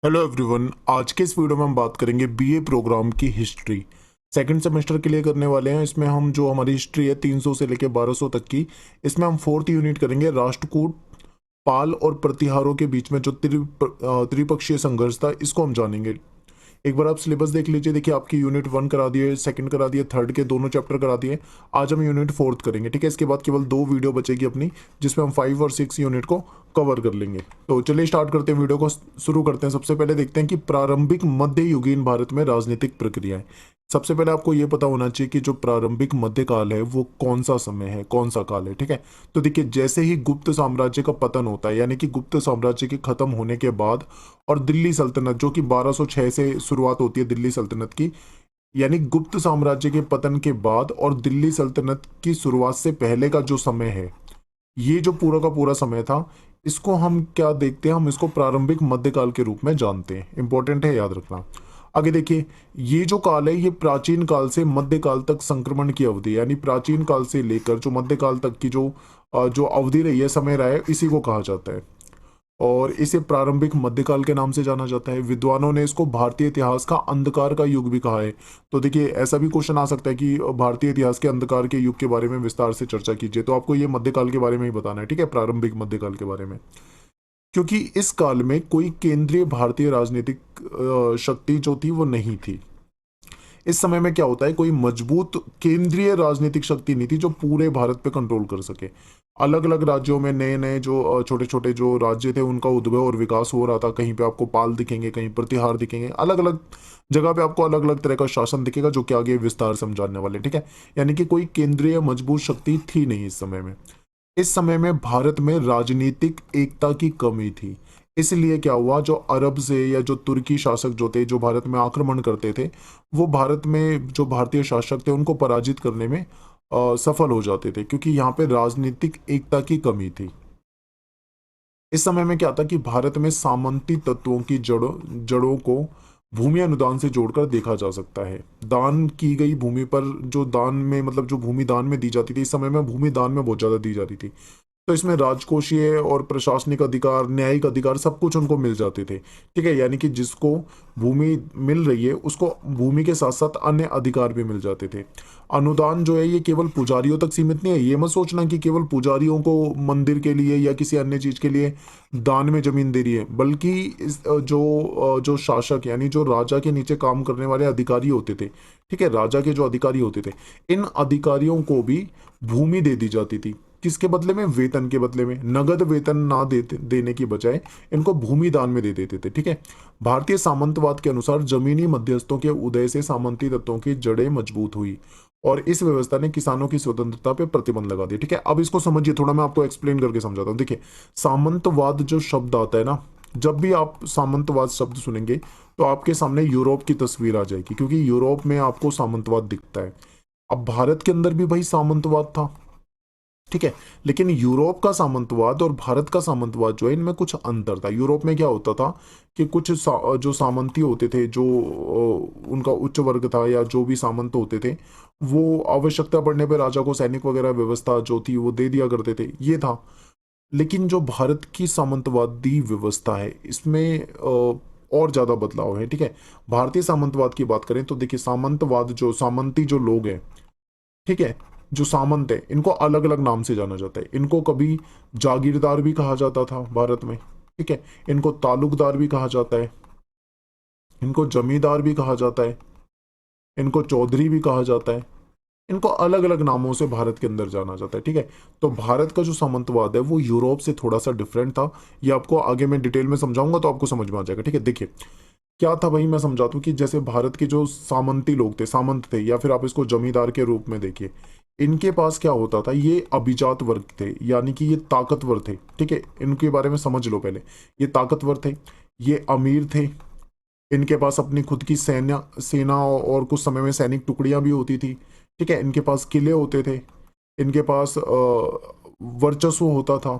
Hello everyone, आज के इस वीडियो में हम बात करेंगे बीए प्रोग्राम की हिस्ट्री। सेकंड सेमेस्टर के लिए करने वाले हैं। इसमें हम जो हमारी हिस्ट्री है 300 से लेकर 1200 तक की, इसमें हम फोर्थ यूनिट करेंगे राष्ट्रकूट पाल और प्रतिहारों के बीच में जो त्रिपक्षीय संघर्ष था, इसको हम जानेंगे। एक बार आप सिलेबस देख लीजिए। देखिए, आपकी यूनिट 1 करा दिए, सेकंड करा दिए, थर्ड के दोनों चैप्टर करा दिए। आज हम यूनिट फोर्थ करेंगे, ठीक है। इसके बाद केवल 2 वीडियो बचेगी अपनी, जिसमें हम 5 और 6 यूनिट को कवर कर लेंगे। तो चलिए स्टार्ट करते हैं, वीडियो को शुरू करते हैं। सबसे पहले देखते हैं कि प्रारंभिक मध्ययुगीन भारत में राजनीतिक प्रक्रियाएं। सबसे पहले आपको ये पता होना चाहिए कि जो प्रारंभिक मध्यकाल है वो कौन सा समय है, कौन सा काल है, ठीक है। तो देखिए, जैसे ही गुप्त साम्राज्य का पतन होता है, यानी कि गुप्त साम्राज्य के खत्म होने के बाद, और दिल्ली सल्तनत जो कि 1206 से शुरुआत होती है दिल्ली सल्तनत की, यानी गुप्त साम्राज्य के पतन के बाद और दिल्ली सल्तनत की शुरुआत से पहले का जो समय है, ये जो पूरा का पूरा समय था, इसको हम क्या देखते हैं, हम इसको प्रारंभिक मध्यकाल के रूप में जानते हैं। इंपॉर्टेंट है, याद रखना। आगे देखिए, ये जो काल है ये प्राचीन काल से मध्यकाल तक संक्रमण की अवधि, यानी प्राचीन काल से लेकर जो मध्यकाल तक की जो अवधि रही है, समय रहा है, इसी को कहा जाता है। और इसे प्रारंभिक मध्यकाल के नाम से जाना जाता है। विद्वानों ने इसको भारतीय इतिहास का अंधकार का युग भी कहा है। तो देखिए, ऐसा भी क्वेश्चन आ सकता है कि भारतीय इतिहास के अंधकार के युग के बारे में विस्तार से चर्चा कीजिए, तो आपको ये मध्यकाल के बारे में ही बताना है, ठीक है, प्रारंभिक मध्यकाल के बारे में। क्योंकि इस काल में कोई केंद्रीय भारतीय राजनीतिक शक्ति जो थी वो नहीं थी। इस समय में क्या होता है, कोई मजबूत केंद्रीय राजनीतिक शक्ति नहीं थी जो पूरे भारत पे कंट्रोल कर सके। अलग अलग राज्यों में नए नए जो छोटे छोटे जो राज्य थे, उनका उद्भव और विकास हो रहा था। कहीं पे आपको पाल दिखेंगे, कहीं प्रतिहार दिखेंगे, अलग अलग जगह पे आपको अलग अलग तरह का शासन दिखेगा, जो कि आगे विस्तार से हम जानने वाले, ठीक है। यानी कि कोई केंद्रीय मजबूत शक्ति थी नहीं इस समय में। इस समय में भारत में राजनीतिक एकता की कमी थी। इसलिए क्या हुआ, जो अरब से या जो तुर्की शासक जो थे, जो भारत में आक्रमण करते थे, वो भारत में जो भारतीय शासक थे उनको पराजित करने में सफल हो जाते थे, क्योंकि यहाँ पे राजनीतिक एकता की कमी थी। इस समय में क्या था कि भारत में सामंती तत्वों की जड़ों जड़ों को भूमि अनुदान से जोड़कर देखा जा सकता है। दान की गई भूमि पर जो दान में, मतलब जो भूमि दान में दी जाती थी, इस समय में भूमि दान में बहुत ज्यादा दी जाती थी। तो इसमें राजकोषीय और प्रशासनिक अधिकार, न्यायिक अधिकार, सब कुछ उनको मिल जाते थे, ठीक है। यानी कि जिसको भूमि मिल रही है उसको भूमि के साथ साथ अन्य अधिकार भी मिल जाते थे। अनुदान जो है ये केवल पुजारियों तक सीमित नहीं है। ये मत सोचना कि केवल पुजारियों को मंदिर के लिए या किसी अन्य चीज के लिए दान में जमीन दे रही है, बल्कि जो शासक, यानी जो राजा के नीचे काम करने वाले अधिकारी होते थे, ठीक है, राजा के जो अधिकारी होते थे, इन अधिकारियों को भी भूमि दे दी जाती थी। किसके बदले में? वेतन के बदले में। नगद वेतन ना देने की बजाय इनको भूमि दान में दे देते थे, ठीक है। भारतीय सामंतवाद के अनुसार जमीनी मध्यस्थों के उदय से सामंती तत्वों की जड़ें मजबूत हुई, और इस व्यवस्था ने किसानों की स्वतंत्रता पे प्रतिबंध लगा दिया, ठीक है। अब इसको समझिए थोड़ा, मैं आपको एक्सप्लेन करके समझाता हूँ। देखिए, सामंतवाद जो शब्द आता है ना, जब भी आप सामंतवाद शब्द सुनेंगे तो आपके सामने यूरोप की तस्वीर आ जाएगी, क्योंकि यूरोप में आपको सामंतवाद दिखता है। अब भारत के अंदर भी भाई सामंतवाद था, ठीक है। लेकिन यूरोप का सामंतवाद और भारत का सामंतवाद जो है, इनमें कुछ अंतर था। यूरोप में क्या होता था कि कुछ जो सामंती होते थे, जो उनका उच्च वर्ग था, या जो भी सामंत होते थे, वो आवश्यकता पड़ने पर राजा को सैनिक वगैरह व्यवस्था जो थी वो दे दिया करते थे, ये था। लेकिन जो भारत की सामंतवादी व्यवस्था है, इसमें और ज्यादा बदलाव है, ठीक है। भारतीय सामंतवाद की बात करें तो देखिए, सामंतवाद जो सामंती जो लोग हैं, ठीक है, जो सामंत है, इनको अलग अलग नाम से जाना जाता है। इनको कभी जागीरदार भी कहा जाता था भारत में, ठीक है। इनको तालुकदार भी कहा जाता है, इनको जमींदार भी कहा जाता है, इनको चौधरी भी कहा जाता है। इनको अलग अलग नामों से भारत के अंदर जाना जाता है, ठीक है। तो भारत का जो सामंतवाद है वो यूरोप से थोड़ा सा डिफरेंट था। ये आपको आगे मैं डिटेल में समझाऊंगा तो आपको समझ में आ जाएगा, ठीक है। देखिए, क्या था भाई, मैं समझाता हूँ कि जैसे भारत के जो सामंती लोग थे, सामंत थे, या फिर आप इसको जमींदार के रूप में देखिए, इनके पास क्या होता था, ये अभिजात वर्ग थे, यानी कि ये ताकतवर थे, ठीक है। इनके बारे में समझ लो पहले। ये ताकतवर थे, ये अमीर थे, इनके पास अपनी खुद की सेना सेना और कुछ समय में सैनिक टुकड़ियां भी होती थी, ठीक है। इनके पास किले होते थे, इनके पास वर्चस्व होता था।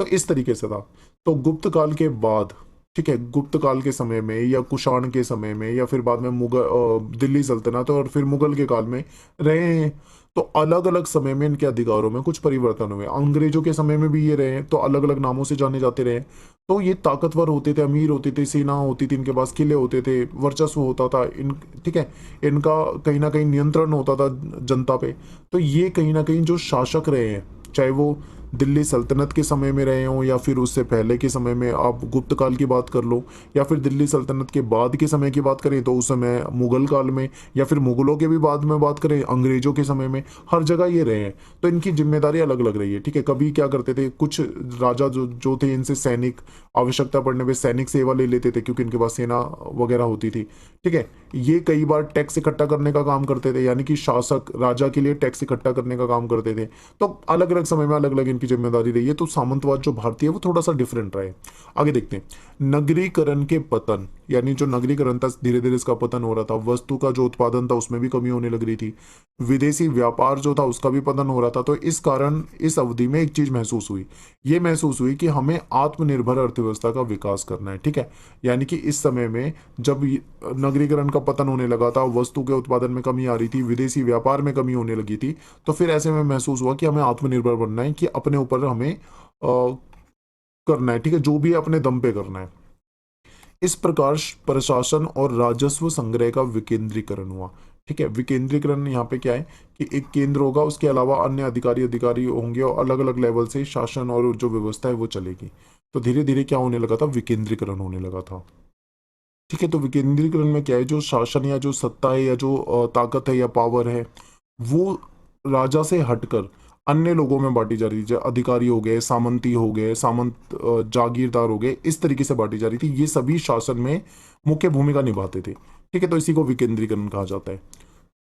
तो इस तरीके से था। तो गुप्त काल के बाद ठीक है, गुप्त काल के समय में या कुषाण के समय में या फिर बाद में मुगल दिल्ली सल्तनत और फिर मुगल के काल में रहे हैं। तो अलग अलग समय में इनके अधिकारों में कुछ परिवर्तन हुए। अंग्रेजों के समय में भी ये रहे हैं, तो अलग अलग नामों से जाने जाते रहे। तो ये ताकतवर होते थे, अमीर होते थे, सेना होती थी, इनके पास किले होते थे, वर्चस्व होता था इन, ठीक है, इनका कहीं ना कहीं नियंत्रण होता था जनता पे। तो ये कहीं ना कहीं जो शासक रहे हैं, चाहे वो दिल्ली सल्तनत के समय में रहे हों या फिर उससे पहले के समय में आप गुप्त काल की बात कर लो, या फिर दिल्ली सल्तनत के बाद के समय की बात करें तो उस समय मुगल काल में, या फिर मुगलों के भी बाद में बात करें अंग्रेजों के समय में, हर जगह ये रहे हैं। तो इनकी जिम्मेदारी अलग अलग रही है। ठीक है, कभी क्या करते थे, कुछ राजा जो जो थे इनसे सैनिक आवश्यकता पड़ने पे सैनिक सेवा ले लेते थे, क्योंकि इनके पास सेना वगैरह होती थी। ठीक है, ये कई बार टैक्स इकट्ठा करने का काम करते थे, यानी कि शासक राजा के लिए टैक्स इकट्ठा करने का काम करते थे। तो अलग अलग समय में अलग अलग इनकी जिम्मेदारी रही है। तो सामंतवाद जो भारतीय है वो थोड़ा सा डिफरेंट रहा है। आगे देखते हैं, नगरीकरण के पतन, यानी जो नगरीकरण था धीरे धीरे इसका पतन हो रहा था, वस्तु का जो उत्पादन था उसमें भी कमी होने लग रही थी, विदेशी व्यापार जो था उसका भी पतन हो रहा था। तो इस कारण इस अवधि में एक चीज महसूस हुई, ये महसूस हुई कि हमें आत्मनिर्भर अर्थव्यवस्था का विकास करना है। ठीक है, यानी कि इस समय में जब नगरीकरण का पतन होने लगा था, वस्तु के उत्पादन में कमी आ रही थी, विदेशी व्यापार में कमी होने लगी थी, तो फिर ऐसे में महसूस हुआ कि हमें आत्मनिर्भर बनना है, कि अपने ऊपर हमें करना है। ठीक है, जो भी है अपने दम पे करना है। इस प्रकार प्रशासन और राजस्व संग्रह का विकेंद्रीकरण हुआ। ठीक है, विकेंद्रीकरण यहाँ पे क्या है कि एक केंद्र होगा, उसके अलावा अन्य अधिकारी अधिकारी होंगे और अलग अलग लेवल से शासन और जो व्यवस्था है वो चलेगी। तो धीरे धीरे क्या होने लगा था, विकेंद्रीकरण होने लगा था। ठीक है, तो विकेंद्रीकरण में क्या है, जो शासन या जो सत्ता है या जो ताकत है या पावर है वो राजा से हटकर अन्य लोगों में बांटी जा रही थी। अधिकारी हो गए, सामंती हो गए, सामंत जागीरदार हो गए, इस तरीके से बांटी जा रही थी। ये सभी शासन में मुख्य भूमिका निभाते थे। ठीक है, तो इसी को विकेंद्रीकरण कहा जाता है।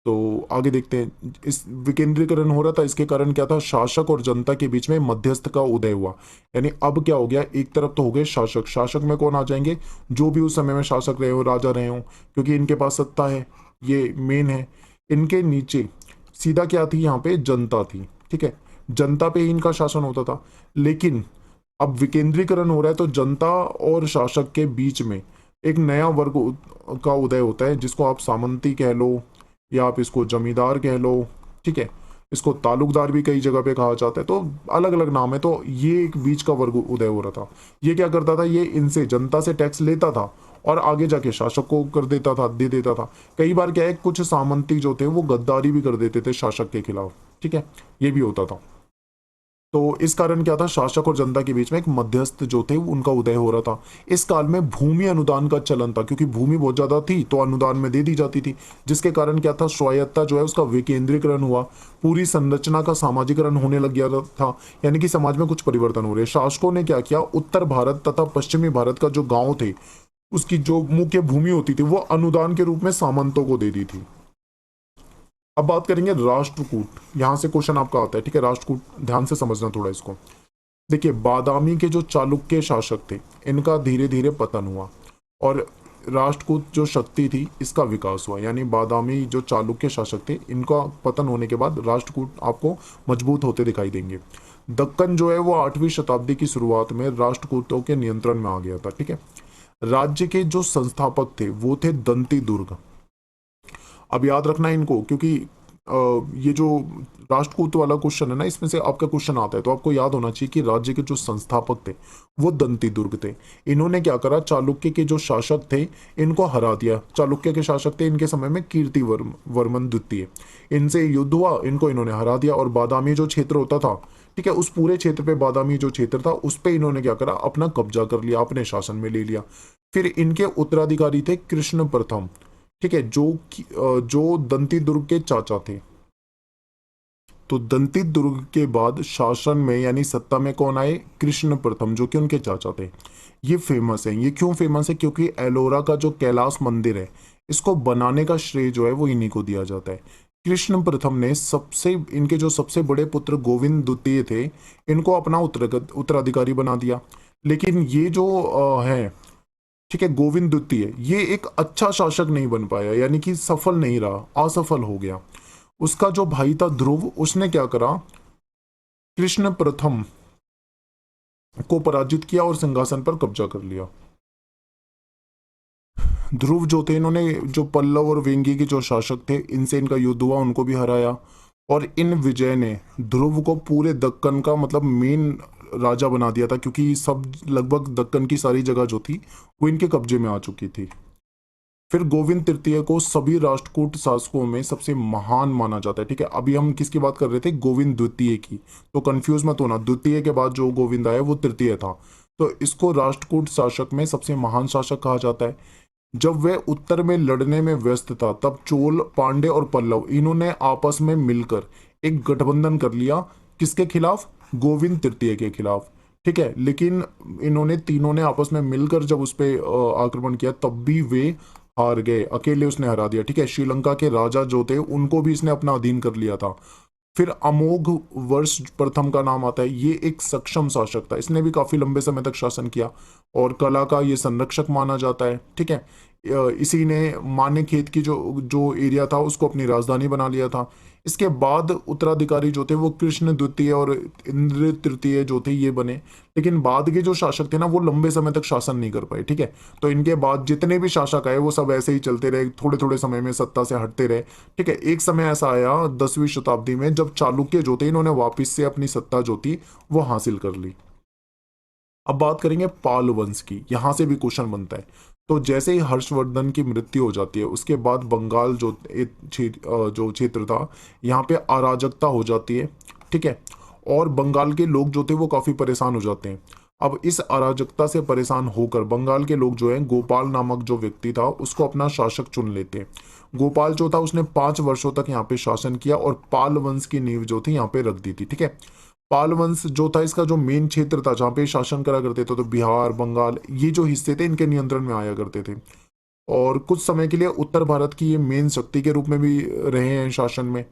तो आगे देखते हैं, इस विकेंद्रीकरण हो रहा था, इसके कारण क्या था, शासक और जनता के बीच में मध्यस्थ का उदय हुआ। यानी अब क्या हो गया, एक तरफ तो हो गए शासक, शासक में कौन आ जाएंगे, जो भी उस समय में शासक रहे हो, राजा रहे हो, क्योंकि इनके पास सत्ता है, ये मेन है। इनके नीचे सीधा क्या थी, यहाँ पे जनता थी। ठीक है, जनता पे ही इनका शासन होता था। लेकिन अब विकेंद्रीकरण हो रहा है, तो जनता और शासक के बीच में एक नया वर्ग का उदय होता है, जिसको आप सामंती कह लो या आप इसको जमींदार कह लो। ठीक है, इसको तालुकदार भी कई जगह पे कहा जाता है, तो अलग अलग नाम है। तो ये एक बीच का वर्ग उदय हो रहा था। ये क्या करता था, ये इनसे जनता से टैक्स लेता था और आगे जाके शासक को कर देता था, दे देता था। कई बार क्या है, कुछ सामंती जो थे वो गद्दारी भी कर देते थे शासक के खिलाफ। ठीक है, ये भी होता था। तो इस कारण क्या था, शासक और जनता के बीच में एक मध्यस्थ जो थे उनका उदय हो रहा था। इस काल में भूमि अनुदान का चलन था, क्योंकि भूमि बहुत ज्यादा थी तो अनुदान में दे दी जाती थी, जिसके कारण क्या था, स्वायत्तता जो है उसका विकेंद्रीकरण हुआ। पूरी संरचना का सामाजिकरण होने लग गया था, यानी कि समाज में कुछ परिवर्तन हो रहे। शासकों ने क्या किया, उत्तर भारत तथा पश्चिमी भारत का जो गांव थे उसकी जो मुख्य भूमि होती थी वो अनुदान के रूप में सामंतों को दे दी थी। अब बात करेंगे राष्ट्रकूट, यहां से क्वेश्चन आपका आता है। ठीक है, राष्ट्रकूट ध्यान से समझना थोड़ा इसको। देखिए, बादामी के जो चालुक्य शासक थे इनका धीरे धीरे पतन हुआ और राष्ट्रकूट जो शक्ति थी इसका विकास हुआ। यानी बादामी जो चालुक्य शासक थे इनका पतन होने के बाद राष्ट्रकूट आपको मजबूत होते दिखाई देंगे। दक्कन जो है वो 8वीं शताब्दी की शुरुआत में राष्ट्रकूटों के नियंत्रण में आ गया था। ठीक है, राज्य के जो संस्थापक थे वो थे दंती दुर्ग। अब याद रखना इनको, क्योंकि ये जो राष्ट्रकूट वाला क्वेश्चन है ना, इसमें से आपका क्वेश्चन आता है, तो आपको याद होना चाहिए कि राज्य के जो संस्थापक थे वो दंती दुर्ग थे। इन्होंने क्या करा, चालुक्य के जो शासक थे इनको हरा दिया। चालुक्य के शासक थे इनके समय में कीर्ति वर्मन द्वितीय, इनसे युद्ध हुआ, इनको इन्होंने हरा दिया। और बादामी जो क्षेत्र होता था, ठीक है, उस पूरे क्षेत्र पे बादामी जो क्षेत्र था उस पे इन्होंने क्या करा, अपना कब्जा कर लिया, अपने शासन में ले लिया। फिर इनके उत्तराधिकारी थे कृष्ण प्रथम। ठीक है, जो दंती दुर्ग के चाचा थे। तो दंती दुर्ग के बाद शासन में यानी सत्ता में कौन आए, कृष्ण प्रथम, जो कि उनके चाचा थे। ये फेमस है। ये क्यों फेमस है, क्योंकि एलोरा का जो कैलाश मंदिर है इसको बनाने का श्रेय जो है वो इन्हीं को दिया जाता है। कृष्ण प्रथम ने सबसे इनके जो सबसे बड़े पुत्र गोविंद द्वितीय थे इनको अपना उत्तराधिकारी बना दिया। लेकिन ये जो है, ठीक है, गोविंद द्वितीय ये एक अच्छा शासक नहीं बन पाया, यानी कि सफल नहीं रहा, असफल हो गया। उसका जो भाई था ध्रुव, उसने क्या करा, कृष्ण प्रथम को पराजित किया और सिंहासन पर कब्जा कर लिया। ध्रुव जो थे, इन्होंने जो पल्लव और वेंगी के जो शासक थे इनसे इनका युद्ध हुआ, उनको भी हराया। और इन विजय ने ध्रुव को पूरे दक्कन का मतलब मेन राजा बना दिया था, क्योंकि सब लगभग दक्कन की सारी जगह जो थी वो इनके कब्जे में आ चुकी थी। फिर गोविंद तृतीय को सभी राष्ट्रकूट शासकों में सबसे महान माना जाता है। ठीक है, अभी हम किसकी बात कर रहे थे? गोविंद द्वितीय की। तो कंफ्यूज मत होना, द्वितीय के बाद जो गोविंद आया वो तृतीय था। तो इसको राष्ट्रकूट शासक में सबसे महान शासक कहा जाता है। जब वह उत्तर में लड़ने में व्यस्त था तब चोल, पांडे और पल्लव इन्होंने आपस में मिलकर एक गठबंधन कर लिया। किसके खिलाफ? गोविंद तृतीय के खिलाफ। ठीक है, लेकिन इन्होंने तीनों ने आपस में मिलकर जब उस पर आक्रमण किया तब भी वे हार गए, अकेले उसने हरा दिया। ठीक है, श्रीलंका के राजा जो थे उनको भी इसने अपना अधीन कर लिया था। फिर अमोघ वर्ष प्रथम का नाम आता है। ये एक सक्षम शासक था, इसने भी काफी लंबे समय तक शासन किया और कला का ये संरक्षक माना जाता है। ठीक है, इसी ने मान्यखेत की जो जो एरिया था उसको अपनी राजधानी बना लिया था। इसके बाद उत्तराधिकारी जो थे वो कृष्ण द्वितीय और इंद्र तृतीय जो थे ये बने। लेकिन बाद के जो शासक थे ना वो लंबे समय तक शासन नहीं कर पाए। ठीक है, तो इनके बाद जितने भी शासक आए वो सब ऐसे ही चलते रहे, थोड़े थोड़े समय में सत्ता से हटते रहे। ठीक है, एक समय ऐसा आया 10वीं शताब्दी में जब चालुक्य जो थे इन्होंने वापिस से अपनी सत्ता जो थी वो हासिल कर ली। अब बात करेंगे पाल वंश की, यहां से भी क्वेश्चन बनता है। तो जैसे ही हर्षवर्धन की मृत्यु हो जाती है उसके बाद बंगाल जो जो क्षेत्र था यहाँ पे अराजकता हो जाती है। ठीक है, और बंगाल के लोग जो थे वो काफी परेशान हो जाते हैं। अब इस अराजकता से परेशान होकर बंगाल के लोग जो है गोपाल नामक जो व्यक्ति था उसको अपना शासक चुन लेते हैं। गोपाल जो था उसने 5 वर्षों तक यहाँ पे शासन किया और पाल वंश की नींव जो थी यहाँ पे रख दी थी। ठीक है, पाल वंश जो था इसका जो मेन क्षेत्र था जहाँ पे शासन करा करते थे तो बिहार, बंगाल, ये जो हिस्से थे इनके नियंत्रण में आया करते थे। और कुछ समय के लिए उत्तर भारत की ये मेन शक्ति के रूप में भी रहे हैं शासन में।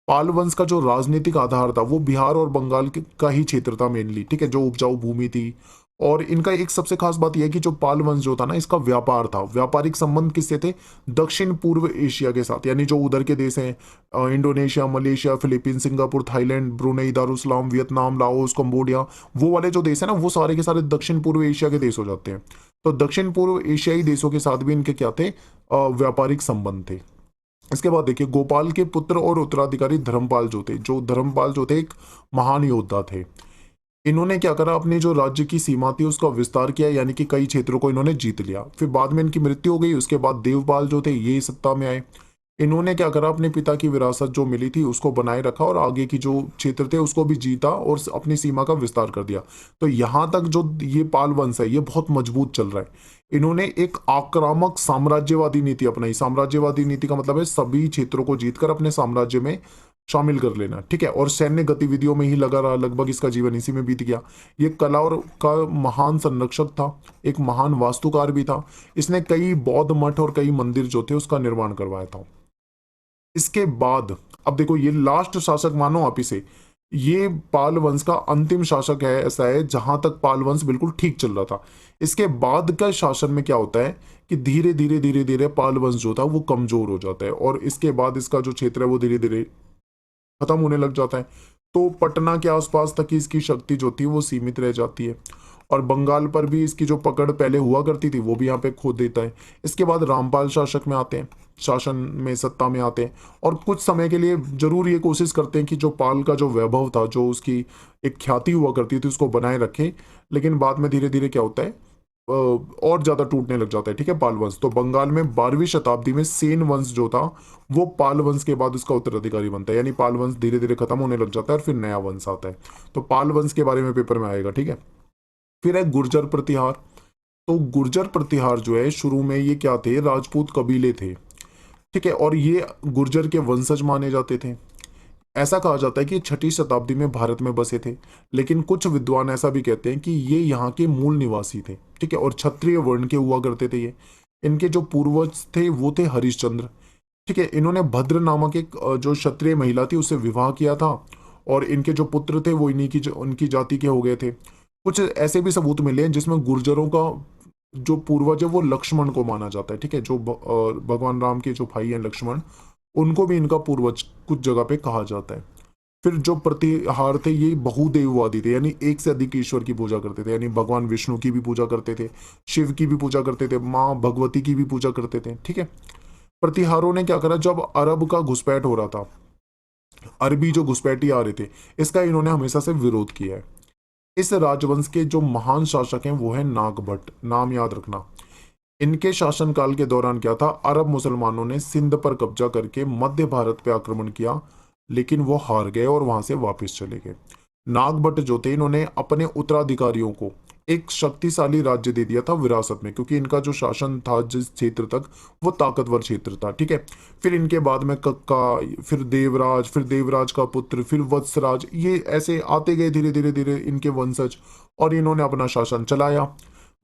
पाल वंश का जो राजनीतिक आधार था वो बिहार और बंगाल का ही क्षेत्र था मेनली। ठीक है, जो उपजाऊ भूमि थी। और इनका एक सबसे खास बात यह है कि जो पाल वंश जो था ना इसका व्यापार था, व्यापारिक संबंध किससे थे? दक्षिण पूर्व एशिया के साथ, यानी जो उधर के देश हैं Indonesia, Malaysia, Philippines, Singapore, Thailand, Brunei, Darussalam, Vietnam, Laos, Cambodia, वो वाले जो देश है ना वो सारे के सारे दक्षिण पूर्व एशिया के देश हो जाते हैं। तो दक्षिण पूर्व एशियाई देशों के साथ भी इनके क्या थे? व्यापारिक संबंध थे। इसके बाद देखिए गोपाल के पुत्र और उत्तराधिकारी धर्मपाल जो थे, जो धर्मपाल जो थे एक महान योद्धा थे। इन्होंने क्या करा, अपने जो राज्य की सीमा थी उसका विस्तार किया, यानी कि कई क्षेत्रों को इन्होंने जीत लिया। फिर बाद में इनकी मृत्यु हो गई, उसके बाद देवपाल जो थे ये सत्ता में आए। इन्होंने क्या करा, अपने पिता की विरासत जो मिली थी उसको बनाए रखा और आगे की जो क्षेत्र थे उसको भी जीता और अपनी सीमा का विस्तार कर दिया। तो यहां तक जो ये पाल वंश है ये बहुत मजबूत चल रहा है। इन्होंने एक आक्रामक साम्राज्यवादी नीति अपनाई। साम्राज्यवादी नीति का मतलब है सभी क्षेत्रों को जीतकर अपने साम्राज्य में शामिल कर लेना। ठीक है, और सैन्य गतिविधियों में ही लगा रहा, लगभग इसका जीवन इसी में बीत गया। ये कला और का महान संरक्षक था, एक महान वास्तुकार भी था। इसने कई बौद्ध मठ और कई मंदिर जो थे उसका निर्माण करवाया था। इसके बाद अब देखो ये लास्ट शासक मानो आप इसे, ये पाल वंश का अंतिम शासक है। ऐसा है जहां तक पाल वंश बिल्कुल ठीक चल रहा था। इसके बाद का शासन में क्या होता है कि धीरे धीरे धीरे धीरे पाल वंश जो था वो कमजोर हो जाता है और इसके बाद इसका जो क्षेत्र है वो धीरे धीरे खत्म होने लग जाता है। तो पटना के आसपास तक ही इसकी शक्ति जो थी वो सीमित रह जाती है और बंगाल पर भी इसकी जो पकड़ पहले हुआ करती थी वो भी यहाँ पे खो देता है। इसके बाद रामपाल शासक में आते हैं, शासन में सत्ता में आते हैं और कुछ समय के लिए जरूर ये कोशिश करते हैं कि जो पाल का जो वैभव था, जो उसकी एक ख्याति हुआ करती थी उसको बनाए रखे। लेकिन बाद में धीरे धीरे क्या होता है और ज्यादा टूटने लग जाता है। ठीक है, पाल वंश तो बंगाल में 12वीं शताब्दी में सेन वंश जो था वो पाल वंश के बाद उसका उत्तराधिकारी बनता है, यानी पाल वंश धीरे धीरे खत्म होने लग जाता है और फिर नया वंश आता है। तो पाल वंश के बारे में पेपर में आएगा। ठीक है, फिर है गुर्जर प्रतिहार। तो गुर्जर प्रतिहार जो है शुरू में ये क्या थे? राजपूत कबीले थे। ठीक है, और ये गुर्जर के वंशज माने जाते थे। ऐसा कहा जाता है कि 6वीं शताब्दी में भारत में बसे थे, लेकिन कुछ विद्वान ऐसा भी कहते हैं कि ये यहाँ के मूल निवासी थे। ठीक है, और क्षत्रिय वर्ण के हुआ करते थे ये। इनके जो पूर्वज थे वो थे हरिश्चंद्र। ठीक है, इन्होंने भद्र नामक एक जो क्षत्रिय महिला थी उससे विवाह किया था और इनके जो पुत्र थे वो इन्हीं की उनकी जाति के हो गए थे। कुछ ऐसे भी सबूत मिले हैं जिसमें गुर्जरों का जो पूर्वज है वो लक्ष्मण को माना जाता है। ठीक है, जो भगवान राम के जो भाई हैं लक्ष्मण, उनको भी इनका पूर्वज कुछ जगह पे कहा जाता है। फिर जो प्रतिहार थे ये बहुदेववादी थे, यानी एक से अधिक ईश्वर की पूजा करते थे, यानी भगवान विष्णु की भी पूजा करते थे, शिव की भी पूजा करते थे, माँ भगवती की भी पूजा करते थे। ठीक है, प्रतिहारों ने क्या करा, जब अरब का घुसपैठ हो रहा था, अरबी जो घुसपैठी आ रहे थे, इसका इन्होंने हमेशा से विरोध किया है। इस राजवंश के जो महान शासक हैं वो है नागभट्ट, नाम याद रखना। इनके शासनकाल के दौरान क्या था, अरब मुसलमानों ने सिंध पर कब्जा करके मध्य भारत पे आक्रमण किया, लेकिन वो हार गए और वहां से वापस चले गए। नागभट्ट जो थे, इन्होंने अपने उत्तराधिकारियों को एक शक्तिशाली राज्य दे दिया था विरासत में, क्योंकि इनका जो शासन था जिस क्षेत्र तक, वो ताकतवर क्षेत्र था। ठीक है, फिर इनके बाद में कक्का, फिर देवराज का पुत्र, फिर वत्सराज, ये ऐसे आते गए धीरे धीरे धीरे इनके वंशज, और इन्होंने अपना शासन चलाया।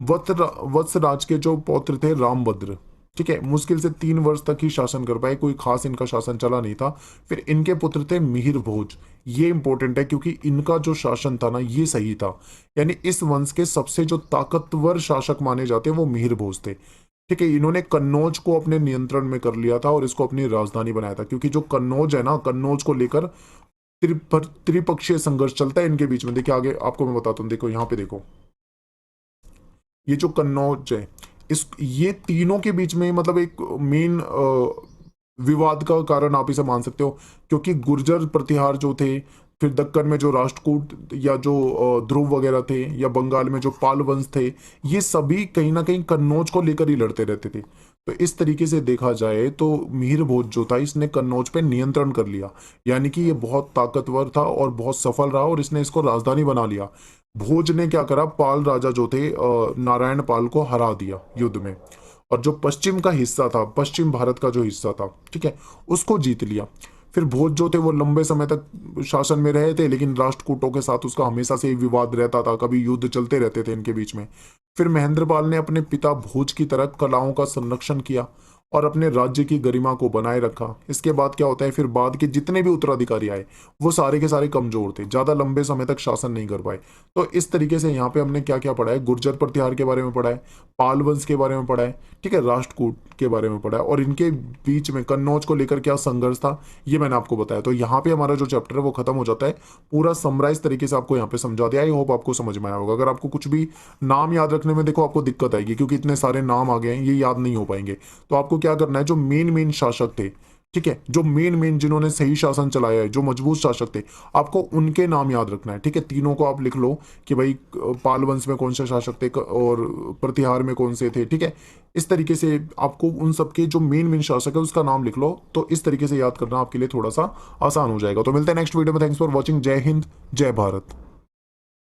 वत्सराज के जो पौत्र थे रामभद्र, ठीक है, मुश्किल से 3 वर्ष तक ही शासन कर पाए, कोई खास इनका शासन चला नहीं था। फिर इनके पुत्र थे मिहिर भोज, ये इंपॉर्टेंट है क्योंकि इनका जो शासन था ना ये सही था, यानी इस वंश के सबसे जो ताकतवर शासक माने जाते हैं वो मिहिर भोज थे। ठीक है, इन्होंने कन्नौज को अपने नियंत्रण में कर लिया था और इसको अपनी राजधानी बनाया था, क्योंकि जो कन्नौज है ना, कन्नौज को लेकर त्रिपक्षीय संघर्ष चलता है इनके बीच में। देखिए आगे आपको मैं बताता हूँ, देखो यहाँ पे देखो, ये जो कन्नौज है, इस ये तीनों के बीच में मतलब एक मेन विवाद का कारण आप इसे मान सकते हो, क्योंकि गुर्जर प्रतिहार जो थे, फिर दक्कन में जो राष्ट्रकूट या जो ध्रुव वगैरह थे, या बंगाल में जो पाल वंश थे, ये सभी कहीं ना कहीं कन्नौज को लेकर ही लड़ते रहते थे। तो इस तरीके से देखा जाए तो मिहिर भोज जो था, इसने कन्नौज पे नियंत्रण कर लिया, यानी कि ये बहुत ताकतवर था और बहुत सफल रहा और इसने इसको राजधानी बना लिया। भोज ने क्या करा, पाल राजा जो थे नारायण पाल को हरा दिया युद्ध में, और जो पश्चिम का हिस्सा था, पश्चिम भारत का जो हिस्सा था, ठीक है, उसको जीत लिया। फिर भोज जो थे वो लंबे समय तक शासन में रहे थे, लेकिन राष्ट्रकूटों के साथ उसका हमेशा से ही विवाद रहता था, कभी युद्ध चलते रहते थे इनके बीच में। फिर महेंद्रपाल ने अपने पिता भोज की तरह कलाओं का संरक्षण किया और अपने राज्य की गरिमा को बनाए रखा। इसके बाद क्या होता है, फिर बाद के जितने भी उत्तराधिकारी आए वो सारे के सारे कमजोर थे, ज्यादा लंबे समय तक शासन नहीं कर पाए। तो इस तरीके से यहाँ पे हमने क्या क्या पढ़ा है, गुर्जर प्रतिहार के बारे में पढ़ा है, पाल वंश के बारे में पढ़ा है, ठीक है, राष्ट्रकूट के बारे में पढ़ा है, और इनके बीच में कन्नौज को लेकर क्या संघर्ष था ये मैंने आपको बताया। तो यहाँ पे हमारा जो चैप्टर है वो खत्म हो जाता है, पूरा समराइज तरीके से आपको यहाँ पे समझा दिया। आई होप आपको समझ में आया होगा। अगर आपको कुछ भी नाम याद रखने में देखो आपको दिक्कत आएगी, क्योंकि इतने सारे नाम आ गए हैं, ये याद नहीं हो पाएंगे। तो आपको क्या करना है, जो मेन मेन शासक थे, ठीक है, जो मेन मेन जिन्होंने सही शासन चलाया है, जो मजबूत शासक थे, आपको उनके नाम याद रखना है। ठीक है, तीनों को आप लिख लो कि भाई पाल वंश में कौन से शासक थे और प्रतिहार में कौन से थे। ठीक है, इस तरीके से आपको उन सबके जो मेन मेन शासक है उसका नाम लिख लो, तो इस तरीके से याद करना आपके लिए थोड़ा सा आसान हो जाएगा। तो मिलते हैं नेक्स्ट वीडियो में। Thanks for watching. जय हिंद, जय भारत।